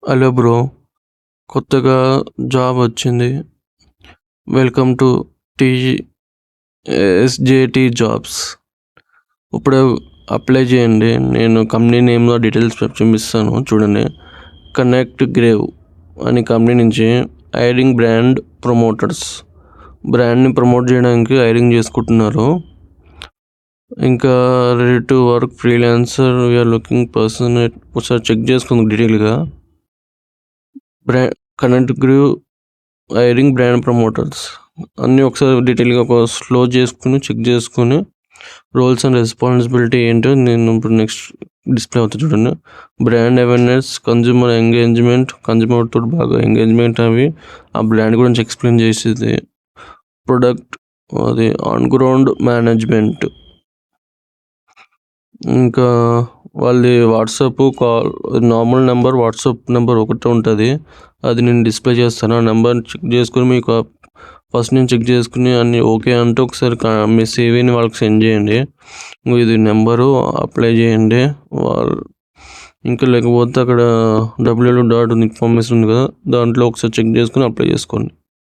Hello bro, కొత్తగా job వచ్చింది. Welcome to SJT jobs. ఇప్పుడే అప్లై చేయండి. నేను కంపెనీ నేమ్లో డీటెయిల్స్ చూపిస్తాను చూడండి. కనెక్ట్ గ్రేవ్ అని కంపెనీ నుంచి హైరింగ్ బ్రాండ్ ప్రమోటర్స్. బ్రాండ్ని ప్రమోట్ చేయడానికి హైరింగ్ చేసుకుంటున్నారు. ఇంకా ready to work freelancer we are looking person. ఒకసారి చెక్ చేసుకుందాం డీటెయిల్గా. Connect grave hiring brand promoters అన్నీ ఒకసారి డీటెయిల్గా ఒక స్లో చేసుకుని చెక్ చేసుకుని రోల్స్ అండ్ రెస్పాన్సిబిలిటీ ఏంటో నేను ఇప్పుడు నెక్స్ట్ డిస్ప్లే అవుతుంది చూడండి. బ్రాండ్ అవేర్నెస్, కన్జ్యూమర్ ఎంగేజ్మెంట్, కన్జ్యూమర్తో బాగా ఎంగేజ్మెంట్ అవి ఆ బ్రాండ్ గురించి ఎక్స్ప్లెయిన్ చేసేది. ప్రొడక్ట్ అది ఆన్ గ్రౌండ్ మేనేజ్మెంట్. ఇంకా వాళ్ళది WhatsApp call, normal number WhatsApp number ఒకటే ఉంటుంది. అది నేను డిస్ప్లే చేస్తాను. ఆ నెంబర్ చెక్ చేసుకుని మీకు ఫస్ట్ నేను చెక్ చేసుకుని అన్నీ ఓకే అంటే ఒకసారి మీ సేవీని వాళ్ళకి సెండ్ చేయండి. ఇది నెంబరు అప్లై చేయండి. ఇంకా లేకపోతే అక్కడ www.ininformation ఉంది కదా, దాంట్లో ఒకసారి చెక్ చేసుకుని అప్లై చేసుకోండి.